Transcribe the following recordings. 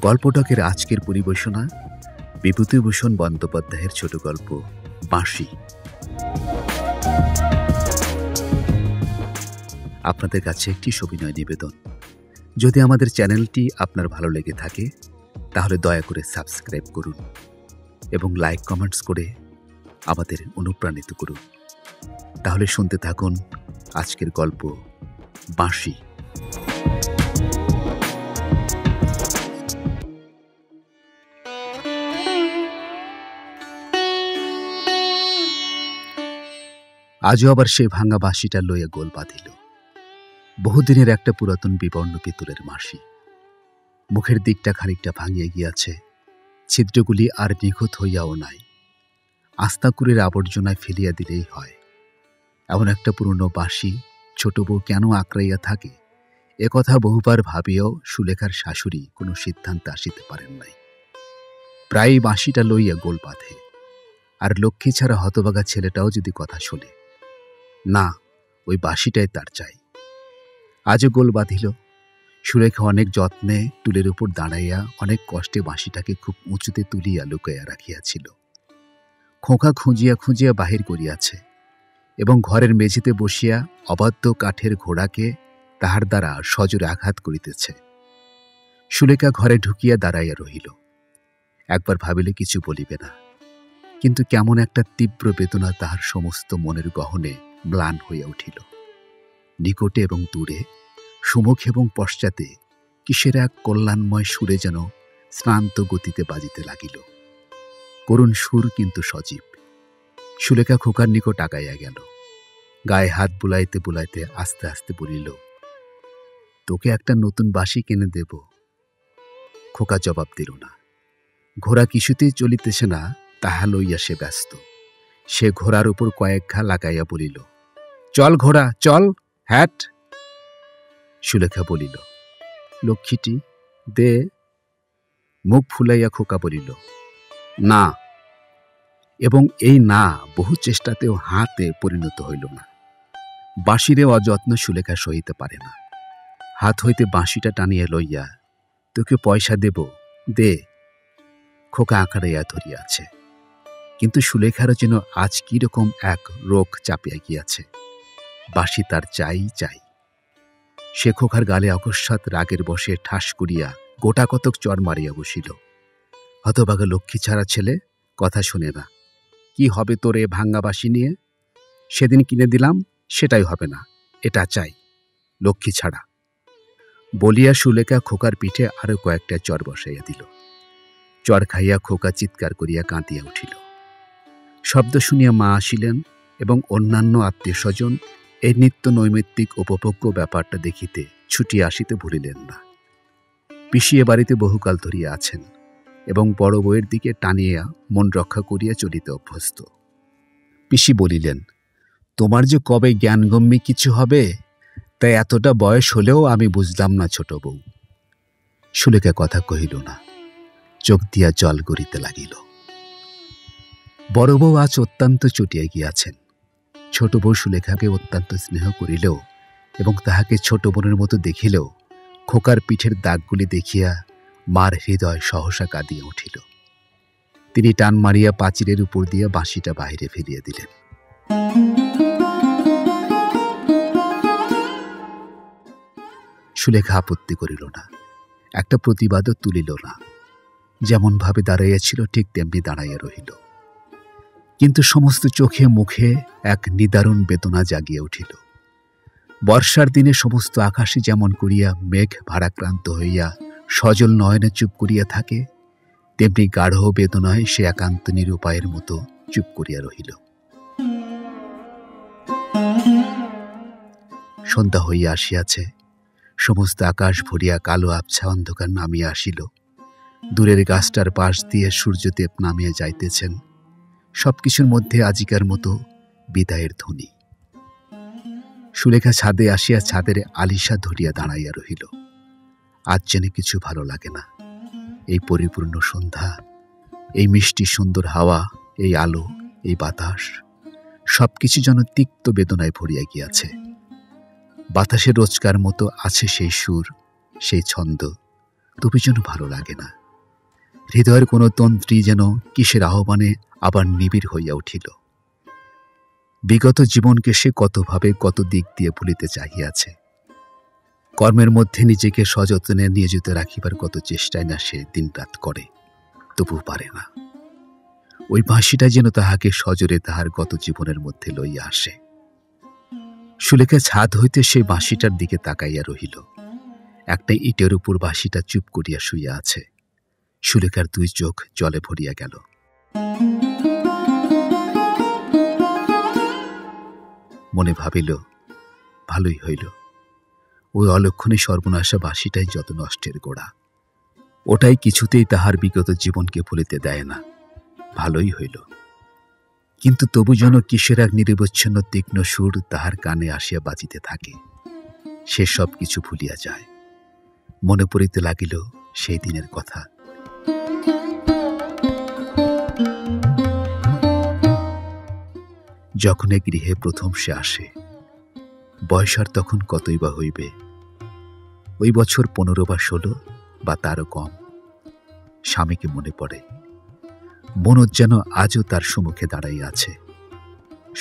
গল্পটকের আজকের পরিবেশনা বিভূতিভূষণ বন্দ্যোপাধ্যায়ের ছোট গল্প বাঁশি। আপনাদের কাছে একটি সবিনয় নিবেদন, যদি আমাদের চ্যানেলটি আপনার ভালো লেগে থাকে তাহলে দয়া করে সাবস্ক্রাইব করুন এবং লাইক কমেন্টস করে আমাদের অনুপ্রাণিত করুন। তাহলে শুনতে থাকুন আজকের গল্প বাঁশি। আজও আবার সে ভাঙা বাঁশিটা লইয়া গোল বাঁধিল। বহুদিনের একটা পুরাতন বিবর্ণ পিতলের বাঁশি। মুখের দিকটা খানিকটা ভাঙিয়া গিয়াছে, ছিদ্রগুলি আর নিখুঁত হইয়াও নাই। আস্তাকুরের আবর্জনায় ফেলিয়া দিলেই হয়। এমন একটা পুরনো বাঁশি ছোট বউ কেন আঁকড়াইয়া থাকে, একথা বহুবার ভাবিয়াও সুলেখার শাশুড়ি কোনো সিদ্ধান্তে আসিতে পারেন নাই। প্রায়ই বাঁশিটা লইয়া গোল বাঁধে, আর লক্ষ্মী ছাড়া হতভাগা ছেলেটাও যদি কথা শোনে, না, ওই বাঁশিটাই তার চাই। আজও গোল বাঁধিল। সুলেখা অনেক যত্নে টুলের উপর দাঁড়াইয়া অনেক কষ্টে বাঁশিটাকে খুব উঁচুতে তুলিয়া লুকাইয়া রাখিয়াছিল। খোঁকা খুঁজিয়া খুঁজিয়া বাহির করিয়াছে এবং ঘরের মেঝেতে বসিয়া অবাধ্য কাঠের ঘোড়াকে তাহার দ্বারা সজোরে আঘাত করিতেছে। সুলেখা ঘরে ঢুকিয়া দাঁড়াইয়া রহিল। একবার ভাবিলে কিছু বলিবে না, কিন্তু কেমন একটা তীব্র বেদনা তাহার সমস্ত মনের গহনে ম্লান হইয়া উঠিল। নিকটে এবং দূরে, সুমুখ এবং পশ্চাতে কিসের এক কল্যাণময় সুরে যেন শ্রান্ত গতিতে বাজিতে লাগিল। করুণ সুর, কিন্তু সজীব। সুলেখা খোকার নিকট আগাইয়া গেল। গায়ে হাত বুলাইতে বুলাইতে আস্তে আস্তে বলিল, তোকে একটা নতুন বাঁশি কিনে দেব। খোকা জবাব দিল না। ঘোড়া কিছুতেই চলিতেছে না, তাহা লইয়া সে ব্যস্ত। সে ঘোড়ার উপর কয়েক ঘা লাগাইয়া বলিল, চল ঘোড়া চল, হ্যাট। সুলেখা বলিল, লক্ষ্মীটি দে। মুখ ফুলাইয়া খোকা বলিল, না। এবং এই না বহু চেষ্টাতেও হাতে পরিণত হইল না। বাঁশিরে অযত্ন সুলেখা সহিতে পারে না। হাত হইতে বাঁশিটা টানিয়া লইয়া, তোকে পয়সা দেব, দে। খোকা আঁকড়াইয়া ধরিয়াছে, কিন্তু সুলেখারও যেন আজ কিরকম এক রোগ চাপিয়া গিয়াছে। বাঁশি তার চাই চাই। সে খোকার গালে অকস্মাৎ রাগের বশে ঠাস করিয়া গোটা কতক চড় মারিয়া বসিল। হতভাগা লক্ষ্মী ছাড়া ছেলে, কথা শুনে না। কি হবে তোর এ ভাঙ্গা বাঁশি নিয়ে? সেদিন কিনে দিলাম, সেটাই হবে না, এটা চাই, লক্ষ্মী ছাড়া। বলিয়া সুলেখা খোকার পিঠে আরো কয়েকটা চড় বসাইয়া দিল। চড় খাইয়া খোকা চিৎকার করিয়া কাঁদিয়া উঠিল। শব্দ শুনিয়া মা আসিলেন এবং অন্যান্য আত্মীয় স্বজন এই নিত্য নৈমিত্তিক উপভোগ্য ব্যাপারটা দেখিতে ছুটিয়া আসিতে ভুলিলেন না। পিসি এ বাড়িতে বহুকাল ধরিয়া আছেন এবং বড় বউয়ের দিকে টানিয়া মন রক্ষা করিয়া চলিতে অভ্যস্ত। পিসি বলিলেন, তোমার যে কবে জ্ঞানগম্যি কিছু হবে, তাই এতটা বয়স হলেও আমি বুঝলাম না ছোট বউ। সুলেখা কথা কহিল না, চোখ দিয়া জল গড়িতে লাগিল। বড় বউ আজ অত্যন্ত চটিয়া গিয়াছেন। ছোট বউ সুলেখাকে অত্যন্ত স্নেহ করিলেও এবং তাহাকে ছোট বোনের মতো দেখিলেও খোকার পিঠের দাগগুলি দেখিয়া মার হৃদয় সহসা কাঁদিয়া উঠিল। তিনি টান মারিয়া পাঁচিলের উপর দিয়া বাঁশিটা বাহিরে ফেলিয়া দিলেন। সুলেখা আপত্তি করিল না, একটা প্রতিবাদও তুলিল না। যেমন ভাবে দাঁড়াইয়াছিল ঠিক তেমনি দাঁড়াইয়া রহিল। কিন্তু সমস্ত চোখে মুখে এক নিদারুণ বেদনা জাগিয়া উঠিল। বর্ষার দিনে সমস্ত আকাশে যেমন করিয়া মেঘ ভারাক্রান্ত হইয়া সজল নয়নে চুপ করিয়া থাকে, তেমনি গাঢ় বেদনায় সে একান্ত নিরুপায়ের মতো চুপ করিয়া রহিল। সন্ধ্যা হইয়া আসিয়াছে। সমস্ত আকাশ ভরিয়া কালো আবছা অন্ধকার নামিয়া আসিল। দূরের গাছটার পাশ দিয়ে সূর্যদেব নামিয়া যাইতেছেন। সবকিছুর মধ্যে আজিকার মতো বিদায়ের ধ্বনি। সুলেখা ছাদে আসিয়া ছাদের আলিশা ধরিয়া দাঁড়াইয়া রহিল। আজ যেন কিছু ভালো লাগে না। এই পরিপূর্ণ সন্ধ্যা, এই মিষ্টি সুন্দর হাওয়া, এই আলো, এই বাতাস, সবকিছু যেন তিক্ত বেদনায় ভরিয়া গিয়াছে। বাতাসের রোজকার মতো আছে সেই সুর, সেই ছন্দ, তবু যেন ভালো লাগে না। হৃদয়ের কোনো তন্ত্রী যেন কিসের আহ্বানে আবার নিবিড় হইয়া উঠিল। বিগত জীবনকে সে কতভাবে কত দিক দিয়ে ভুলিতে চাহিয়াছে। কর্মের মধ্যে নিজেকে সযত্নে নিয়োজিত রাখিবার কত চেষ্টায় না সে দিনরাত করে, তবু পারে না। ওই বাঁশিটা যেন তাহাকে সজোরে তাহার গত জীবনের মধ্যে লইয়া আসে। সুলেখা ছাদ হইতে সেই বাঁশিটার দিকে তাকাইয়া রহিল। একটা ইটের উপর বাঁশিটা চুপ করিয়া শুইয়া আছে। সুলেখার দুই চোখ জলে ভরিয়া গেল। মনে ভাবিল, ভালোই হইল, ওই অলক্ষণে সর্বনাশা বাঁশিটাই যত নষ্টের গোড়া। ওটাই কিছুতেই তাহার বিগত জীবনকে ভুলিতে দেয় না। ভালোই হইল। কিন্তু তবু যেন কিসের এক নিরবচ্ছিন্ন তীক্ষ্ণ সুর তাহার কানে আসিয়া বাজিতে থাকে। সে সব কিছু ভুলিয়া যায়। মনে পড়িতে লাগিল সেই দিনের কথা। যখন এ গৃহে প্রথম সে আসে, বয়স আর তখন কতই বা হইবে, ওই বছর 15 বা 16 বা তারও কম। স্বামীকে মনে পড়ে। মনোজ যেন আজও তার সম্মুখে দাঁড়াইয়া আছে।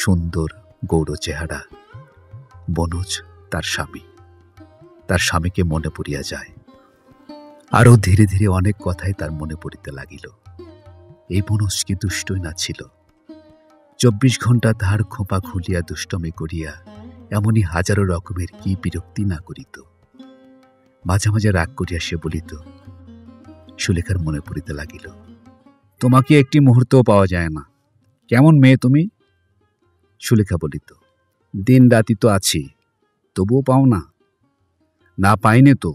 সুন্দর গৌর চেহারা। মনোজ তার স্বামী। তার স্বামীকে মনে পড়িয়া যায়। আরও ধীরে ধীরে অনেক কথাই তার মনে পড়িতে লাগিল। এই মনোজ কি দুষ্টই না ছিল? 24 ঘণ্টা তাহার খোঁপা খুলিয়া দুষ্টমি করিয়া এমনই হাজারো রকমের কি বিরক্তি না করিত। মাঝে মাঝে রাগ করিয়া সে বলিত। সুলেখার মনে পড়িতে লাগিল, তোমাকে একটি মুহূর্তও পাওয়া যায় না, কেমন মেয়ে তুমি? সুলেখা বলিত, দিন রাতি তো আছি, তবুও পাও না? না পাইনে তো,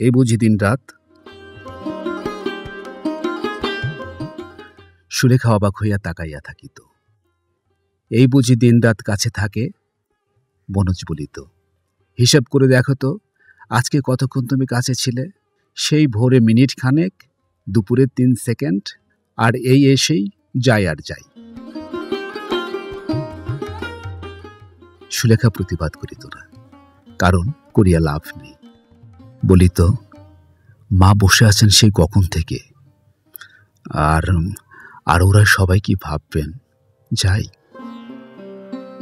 এই বুঝি দিন রাত? সুলেখা অবাক হইয়া তাকাইয়া থাকিত। এই বুঝি দিন রাত কাছে থাকে? মনোজ বলিত, হিসাব করে দেখো তো, আজকে কতক্ষণ তুমি কাছে ছিলে? সেই ভোরে মিনিট খানেক, দুপুরে 3 সেকেন্ড, আর এই এসেই যাই আর যাই। সুলেখা প্রতিবাদ করিত না, কারণ করিয়া লাভ নেই। বলিত, মা বসে আছেন সেই কখন থেকে, আর ওরা সবাই কি ভাববেন, যাই।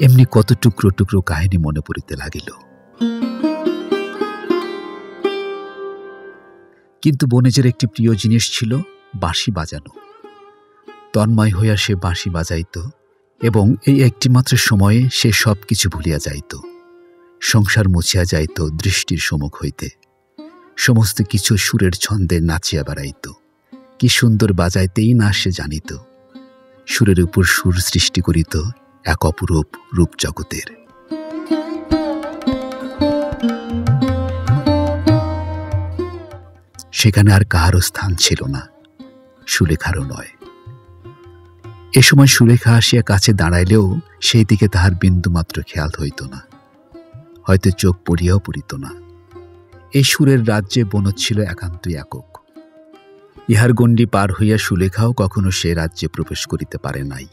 এমনি কত টুকরো টুকরো কাহিনী মনে পড়িতে লাগিল। কিন্তু বনেজের একটি প্রিয় জিনিস ছিল বাঁশি বাজানো। তন্ময় হইয়া সে বাঁশি বাজাইত এবং এই একটিমাত্র সময়ে সে সব কিছু ভুলিয়া যাইত। সংসার মুছিয়া যাইত দৃষ্টির সম্মুখ হইতে। সমস্ত কিছু সুরের ছন্দে নাচিয়া বেড়াইত। কি সুন্দর বাজাইতেই না সে জানিত। সুরের উপর সুর সৃষ্টি করিত এক অপরূপ রূপ জগতের। সেখানে আর কাহারও স্থান ছিল না, সুলেখারও নয়। এ সময় সুলেখা আসিয়া কাছে দাঁড়াইলেও সেই দিকে তাহার বিন্দুমাত্র খেয়াল হইত না, হয়তো চোখ পড়িয়াও পড়িত না। এই সুরের রাজ্যে বনোজ ছিল একান্তই একক। ইহার গণ্ডি পার হইয়া সুলেখাও কখনো সে রাজ্যে প্রবেশ করিতে পারে নাই।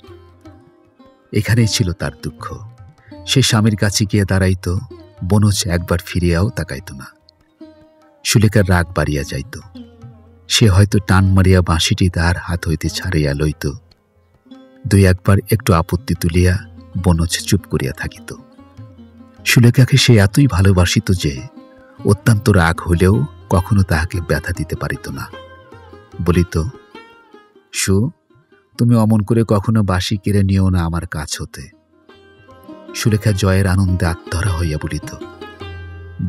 এখানেই ছিল তার দুঃখ। সে স্বামীর কাছে গিয়ে দাঁড়াইত, বনোজ একবার ফিরিয়াও তাকাইত না। সুলেখার রাগ বাড়িয়া যাইত। সে হয়তো টান মারিয়া বাঁশিটি তাহার হাত হইতে ছাড়িয়া লইত। 2-1 বার একটু আপত্তি তুলিয়া বনোজ চুপ করিয়া থাকিত। সুলেখাকে সে এতই ভালোবাসিত যে অত্যন্ত রাগ হইলেও কখনো তাহাকে ব্যথা দিতে পারিত না। বলিত, সু, তুমি অমন করে কখনো বাঁশি কেড়ে নিও না আমার কাছ হতে। সুলেখা জয়ের আনন্দে আত্মহারা হইয়া বলিত,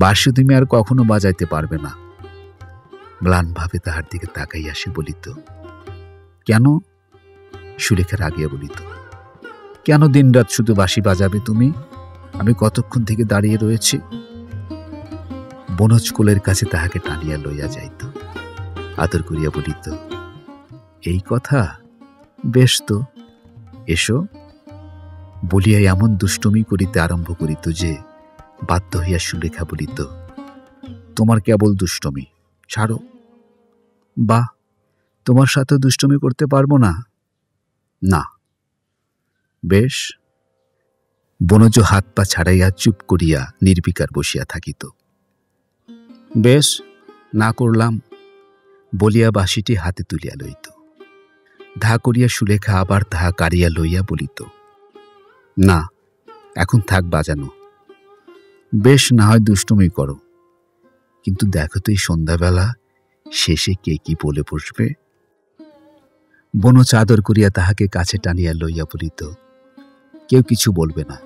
বাঁশি তুমি আর কখনো বাজাইতে পারবে না। ম্লানভাবে তাহার দিকে তাকাইয়া সে বলিত, কেন? সুলেখা রাগিয়া বলিত, কেন দিনরাত শুধু বাঁশি বাজাবে তুমি? আমি কতক্ষণ থেকে দাঁড়িয়ে রয়েছি। বনোজ কোলের কাছে তাহাকে টানিয়া লইয়া যাইত। আদর করিয়া বলিত, এই কথা, বেশ তো, এসো। বলিয়া এমন দুষ্টুমি করিতে আরম্ভ করিত যে বাধ্য হইয়া সুলেখা বলিত, তোমার কেবল দুষ্টুমি, ছাড়ো। বাহ, তোমার সাথে দুষ্টুমি করতে পারবো না? না। বেশ। বনজ হাত পা ছাড়াইয়া চুপ করিয়া নির্বিকার বসিয়া থাকিত। বেশ, না করলাম। বলিয়া বাঁশিটি হাতে তুলিয়া লইত। ধা করিয়া সুলেখা আবার তাহা কাড়িয়া লইয়া বলিত, না, এখন থাক বাজানো। বেশ, না হয় দুষ্টুমি করো, কিন্তু দেখো তো এই সন্ধ্যাবেলা শেষে কে কি বলে বসবে। বনজ আদর করিয়া তাহাকে কাছে টানিয়া লইয়া বলিত, কেউ কিছু বলবে না।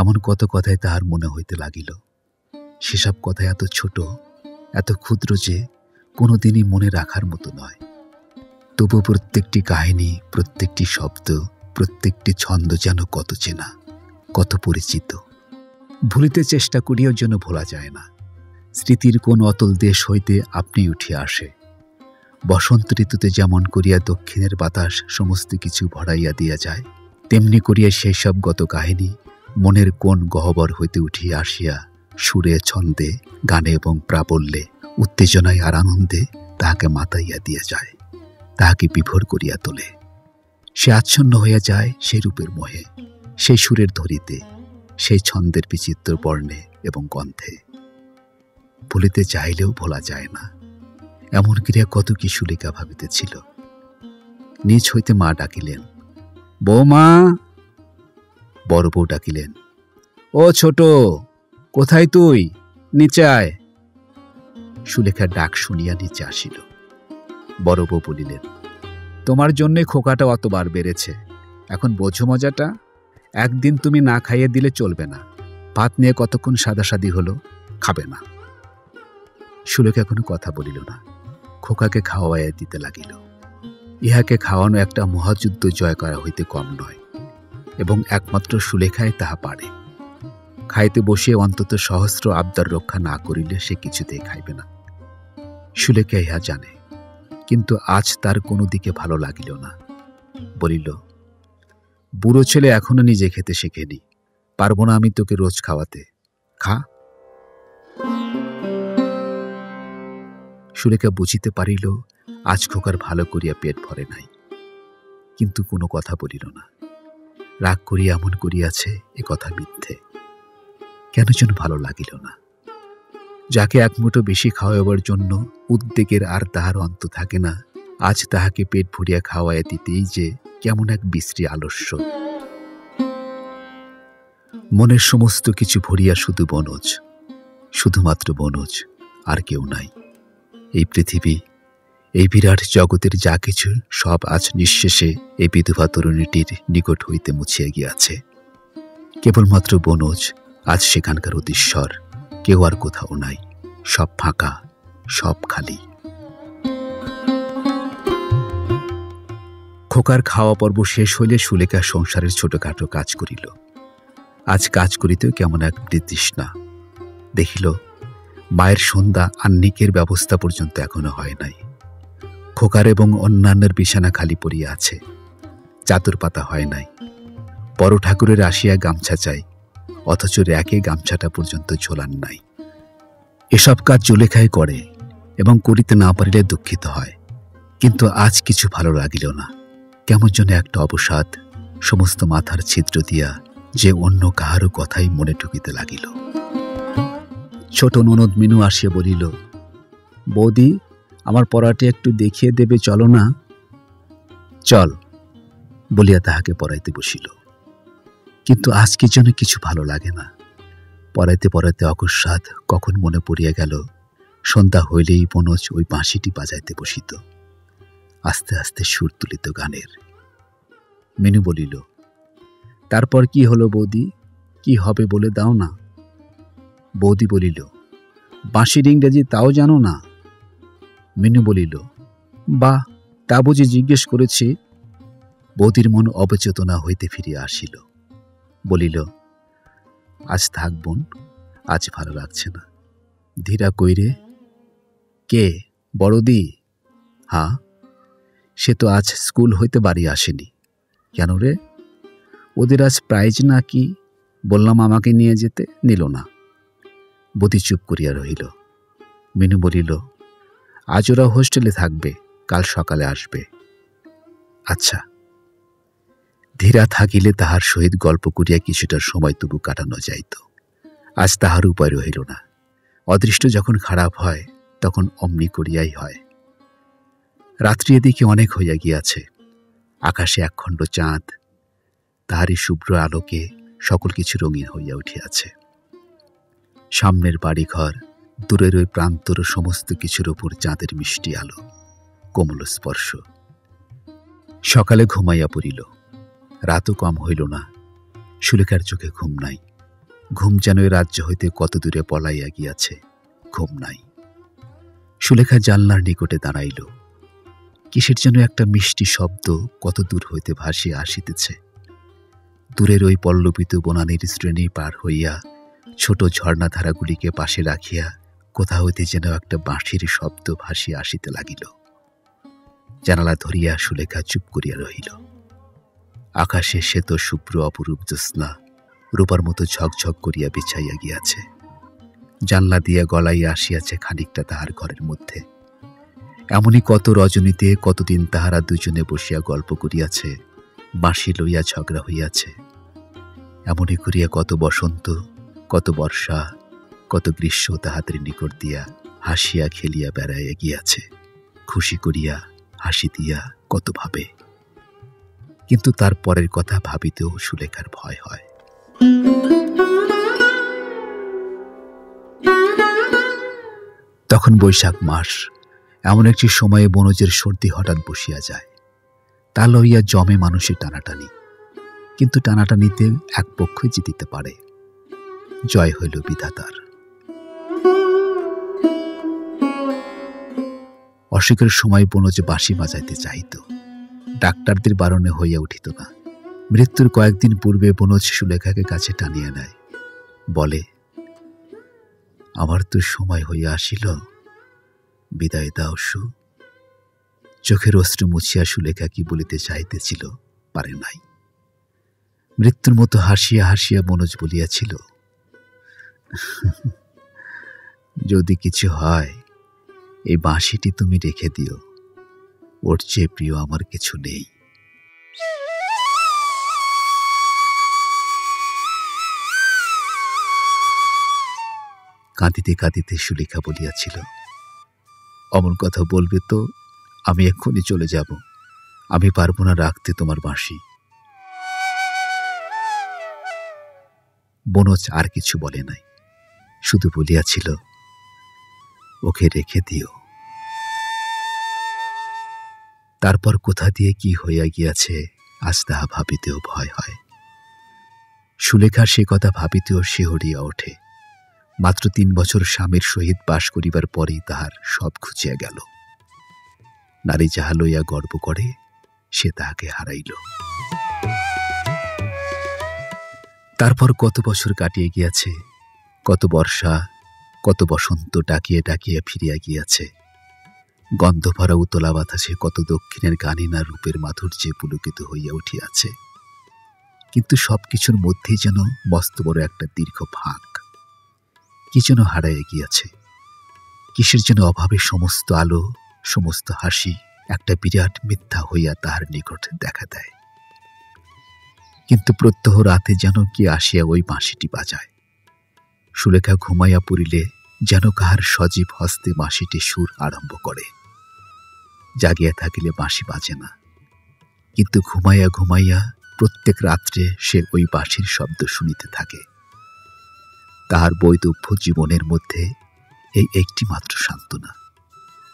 এমন কত কথাই তাহার মনে হইতে লাগিল। সেসব কথা এত ছোট, এত ক্ষুদ্র যে কোনোদিনই মনে রাখার মতো নয়। তবু প্রত্যেকটি কাহিনী, প্রত্যেকটি শব্দ, প্রত্যেকটি ছন্দ যেন কত চেনা, কত পরিচিত। ভুলিতে চেষ্টা করিয়াও যেন ভোলা যায় না। স্মৃতির কোন অতল দেশ হইতে আপনি উঠিয়া আসে। বসন্ত ঋতুতে যেমন করিয়া দক্ষিণের বাতাস সমস্ত কিছু ভরাইয়া দিয়া যায়, তেমনি করিয়া সেই সব গত কাহিনী মনের কোন গহ্বর হইতে উঠিয়া আসিয়া সুরে, ছন্দে, গানে এবং প্রাবল্যে, উত্তেজনায় আর আনন্দে তাহাকে মাতাইয়া দিয়া যায়, তাহাকে বিভোর করিয়া তোলে। সে আচ্ছন্ন হইয়া যায় সেই রূপের মোহে, সেই সুরের ধরিতে, সেই ছন্দের বিচিত্র বর্ণে এবং গন্ধে। ভুলিতে চাইলেও ভোলা যায় না। এমন ক্রিয়া কত কি সুলেখা ভাবিতেছিল। নিজ হইতে মা ডাকিলেন, বৌমা। বড় বউ ডাকিলেন, ও ছোট, কোথায় তুই? নিচে আয়। সুলেখার ডাক শুনিয়া নিচে আসিল। বড় বউ বলিলেন, তোমার জন্যে খোকাটা অতবার বেড়েছে, এখন বোঝো মজাটা। একদিন তুমি না খাইয়ে দিলে চলবে না। ভাত নিয়ে কতক্ষণ সাদাসাদি হলো, খাবে না। সুলেখা কোনো কথা বলিল না, খোকাকে খাওয়াইয়া দিতে লাগিল। ইহাকে খাওয়ানো একটা মহাযুদ্ধ জয় করা হইতে কম নয়, এবং একমাত্র সুলেখাই তাহা পারে। খাইতে বসিয়ে অন্তত সহস্র আবদার রক্ষা না করিলে সে কিছুতেই খাইবে না। সুলেখা ইহা জানে, কিন্তু আজ তার কোনো দিকে ভালো লাগিল না। বলিল, বুড়ো ছেলে এখনো নিজে খেতে শেখেনি, পারবো না আমি তোকে রোজ খাওয়াতে, খা। সুলেখা বুঝিতে পারিল আজ খোকার ভালো করিয়া পেট ভরে নাই, কিন্তু কোনো কথা বলিল না। রাগ করিয়া এমন করিয়াছে, এ কথা মিথ্যে। কেন যেন ভালো লাগিল না। যাকে এক মুঠো বেশি খাওয়াবার জন্য উদ্বেগের আর তাহার অন্ত থাকে না, আজ তাহাকে পেট ভরিয়া খাওয়াইয়া দিতেই যে কেমন এক বিশ্রী আলস্য। মনের সমস্ত কিছু ভরিয়া শুধু বনজ, শুধুমাত্র বনজ, আর কেউ নাই। এই পৃথিবী, এই বিরাট জগতের যা কিছু সব আজ নিঃশেষে এই বিধবা তরুণীটির নিকট হইতে মুছিয়া গিয়াছে। কেবলমাত্র বনজ আজ সেখানকার অধীশ্বর, কেউ আর কোথাও নাই। সব ফাঁকা, সব খালি। খোকার খাওয়া পর্ব শেষ হইলে সুলেখা সংসারের ছোটখাটো কাজ করিল। আজ কাজ করিতেও কেমন এক তৃষ্ণা। দেখিল মায়ের সন্ধ্যা আহ্নিকের ব্যবস্থা পর্যন্ত এখনো হয় নাই। খোকার এবং অন্যান্যের বিছানা খালি পড়িয়া আছে, চাদর পাতা হয় নাই। বড় ঠাকুরের আসিয়া গামছা চাই, অথচ র্যাকে গামছাটা পর্যন্ত ঝোলান নাই। এসব কাজ সুলেখাই করে, এবং করিতে না পারিলে দুঃখিত হয়। কিন্তু আজ কিছু ভালো লাগিল না। কেমন যেন একটা অবসাদ সমস্ত মাথার ছিদ্র দিয়া যে অন্য কাহারও কথাই মনে ঢুকিতে লাগিল। ছোট ননদ মিনু আসিয়া বলিল, বৌদি, আমার পড়াটি একটু দেখিয়ে দেবে, চলো না। চল বলিয়া তাহাকে পড়াইতে বসিল। কিন্তু আজ কি যেন কিছু ভালো লাগে না। পড়াইতে পড়াইতে অকস্মাৎ কখন মনে পড়িয়া গেল, সন্ধ্যা হইলেই বনজ ওই বাঁশিটি বাজাইতে বসিত, আস্তে আস্তে সুর তুলিত গানের। মিনু বলিল, তারপর কি হলো বৌদি? কি হবে বলে দাও না। বৌদি বলিল, বাঁশির ইংরেজি তাও জানো না? মিনু বলিল, বাহ, তা বুঝি জিজ্ঞেস করেছি। বৌদির মন অবচেতনা হইতে ফিরিয়া আসিল। বলিল, আজ থাক বোন, আজ ভালো লাগছে না। ধীরা কইরে? কে, বড়দি? হ্যাঁ, সে তো আজ স্কুল হইতে বাড়ি আসেনি। কেন রে? ওদের আজ প্রাইজ না কি? বললাম আমাকে নিয়ে যেতে, নিল না। বৌদি চুপ করিয়া রহিল। মিনু বলিল, আজ ওরা হোস্টেলে থাকবে, কাল সকালে আসবে। আচ্ছা। ধীরা থাকিলে তাহার সহিত গল্প করিয়া কিছুটা সময় তবু কাটানো যাইত। আজ তাহার উপায় রহিল না। অদৃষ্ট যখন খারাপ হয় তখন অমনি করিয়াই হয়। রাত্রি এদিকে অনেক হইয়া গিয়াছে, আকাশে একখণ্ড চাঁদ, তাহারই শুভ্র আলোকে সকল কিছু রঙিন হইয়া উঠিয়াছে। সামনের বাড়িঘর, দূরের ওই প্রান্তর সমস্ত কিছুর ওপর চাঁদের মিষ্টি আলো, কোমল স্পর্শ। সকালে ঘুমাইয়া পড়িল, রাতও কম হইল না। সুলেখার চোখে ঘুম নাই, ঘুম যেন এ রাজ্য হইতে কত দূরে পলাইয়া গিয়াছে, ঘুম নাই। সুলেখা জানলার নিকটে দাঁড়াইল, কিসের যেন একটা মিষ্টি শব্দ কত দূর হইতে ভাসিয়া আসিতেছে। দূরের ওই পল্লবিত বনানীর শ্রেণী পার হইয়া ছোট ঝর্ণাধারাগুলিকে পাশে রাখিয়া কোথা হইতে যেন একটা বাঁশির শব্দ ভাসিয়া আসিতে লাগিল। জানালা ধরিয়া সুলেখা চুপ করিয়া রহিল। আকাশে শ্বেত শুভ্র অপরূপ জ্যোৎস্না রূপার মতো ঝকঝক করিয়া বিছাইয়া গিয়াছে। জানলা দিয়া গলাইয়া আসিয়াছে খানিকটা তাহার ঘরের মধ্যে। এমনই কত রজনীতে কতদিন তাহারা দুজনে বসিয়া গল্প করিয়াছে, বাঁশি লইয়া ঝগড়া হইয়াছে। এমনই করিয়া কত বসন্ত, কত বর্ষা, কত গ্রীষ্ম তাহাদের নিকট দিয়া হাসিয়া খেলিয়া বেড়াইয়া গিয়াছে, খুশি করিয়া হাসি দিয়া কত ভাবে। কিন্তু তার পরের কথা ভাবিতেও সুলেখার ভয় হয়। তখন বৈশাখ মাস, এমন একটি সময়ে বনজের সর্দি হঠাৎ বসিয়া যায়। তা লইয়া জমে মানুষের টানাটানি, কিন্তু টানাটানিতে এক পক্ষই জিতিতে পারে। জয় হইল বিধাতার। অসুখের সময় বনজ বাঁশি বাজাইতে চাইত, ডাক্তারদের বারণে হইয়া উঠিত না। মৃত্যুর কয়েকদিন পূর্বে বনজ সুলেখাকে কাছে টানিয়া নেয়, বলে, আমার তো সময় হইয়া আসিল, বিদায় দাও সু। চোখের অশ্রু মুছিয়া সুলেখা কি বলিতে চাইতেছিল, পারে নাই। মৃত্যুর মতো হাসিয়া হাসিয়া বনজ বলিয়াছিল, যদি কিছু হয় এই বাঁশিটি তুমি রেখে দিও, ওর চেয়ে প্রিয় আমার কিছু নেই। কাঁদিতে কাঁদিতে সুলেখা বলিয়াছিল, অমন কথা বলবে তো আমি এক্ষুনি চলে যাব, আমি পারবো না রাখতে তোমার বাঁশি। বনজ আর কিছু বলে নাই, শুধু বলিয়াছিল, ওকে রেখে দিও। তারপর কোথা দিয়ে কি হইয়া গিয়াছে আজ তাহা ভাবিতেও ভয় হয়। সুলেখা সে কথা ভাবিতেও শিহরিয়া ওঠে। মাত্র 3 বছর স্বামীর সহিত বাস করিবার পরেই তাহার সব ঘুচিয়া গেল। নারী যাহা লইয়া গর্ব করে সে তাহাকে হারাইল। তারপর কত বছর কাটিয়ে গিয়াছে, কত বর্ষা, কত বসন্ত ডাকিয়ে ডাকিয়ে ফিরিয়া গিয়াছে। গন্ধ ভরা উতলা বাতাসে কত দক্ষিণের গানিনা রূপের মাধুর্যে পুলকিত হইয়া উঠিয়াছে। কিন্তু সবকিছুর মধ্যেই যেন মস্ত বড় একটা দীর্ঘ ফাঁক, কি যেন হারাইয়া গিয়াছে। কিসের যেন অভাবে সমস্ত আলো, সমস্ত হাসি একটা বিরাট মিথ্যা হইয়া তাহার নিকট দেখা দেয়। কিন্তু প্রত্যহ রাতে যেন কি আসিয়া ওই বাঁশিটি বাজায়। সুলেখা ঘুমাইয়া পড়িলে যেন কাহার সজীব হস্তে বাঁশিটি সুর আরম্ভ করে। জাগিয়া থাকিলে বাঁশি বাজে না, কিন্তু ঘুমাইয়া ঘুমাইয়া প্রত্যেক রাত্রে সে ওই বাঁশির শব্দ শুনিতে থাকে। তাহার বৈদব্য জীবনের মধ্যে এই একটি মাত্র সান্ত্বনা,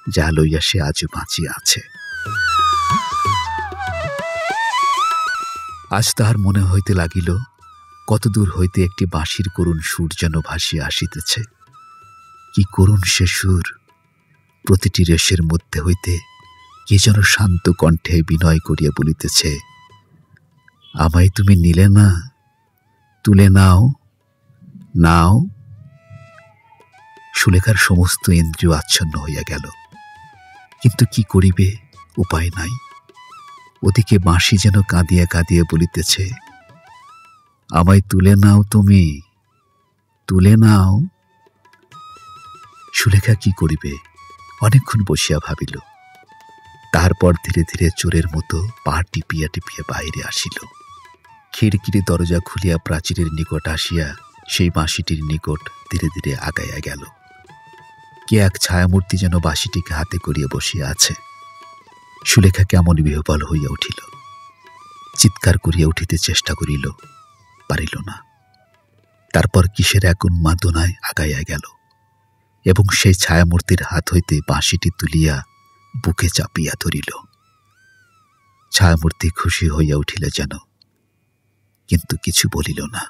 যা লইয়া সে আজও বাঁচিয়া আছে। আজ তাহার মনে হইতে লাগিল, কত দূর হইতে একটি বাঁশির করুণ সুর যেন ভাসিয়া আসিতেছে। কি করুণ সে সুর! প্রতিটি রেশের মধ্যে হইতে কে যেন শান্ত কণ্ঠে বিনয় করিয়া বলিতেছে, আমায় তুমি নিলে না, তুলে নাও, নাও। সুলেখার সমস্ত ইন্দ্রিয় আচ্ছন্ন হইয়া গেল, কিন্তু কি করিবে, উপায় নাই। ওদিকে বাঁশি যেন কাঁদিয়া কাঁদিয়া বলিতেছে, আমায় তুলে নাও, তুমি তুলে নাও। সুলেখা কি করিবে, অনেকক্ষণ বসিয়া ভাবিল। তারপর ধীরে ধীরে চোরের মতো পা টিপিয়া টিপিয়া বাহিরে আসিল। খিড়কির দরজা খুলিয়া প্রাচীরের নিকট আসিয়া সেই বাঁশিটির নিকট ধীরে ধীরে আগাইয়া গেল। কে এক ছায়ামূর্তি যেন বাঁশিটিকে হাতে করিয়া বসিয়া আছে। সুলেখা কেমন বিহ্বল হইয়া উঠিল। চিৎকার করিয়া উঠিতে চেষ্টা করিল, পারিল না। তারপর কিসের এক উন্মাদনায় আগাইয়া গেল এবং সেই ছায়ামূর্তির হাত হইতে বাঁশিটি তুলিয়া বুকে চাপিয়া ধরিল। ছায়ামূর্তি খুশি হইয়া উঠিল যেন, কিন্তু কিছু বলিল না।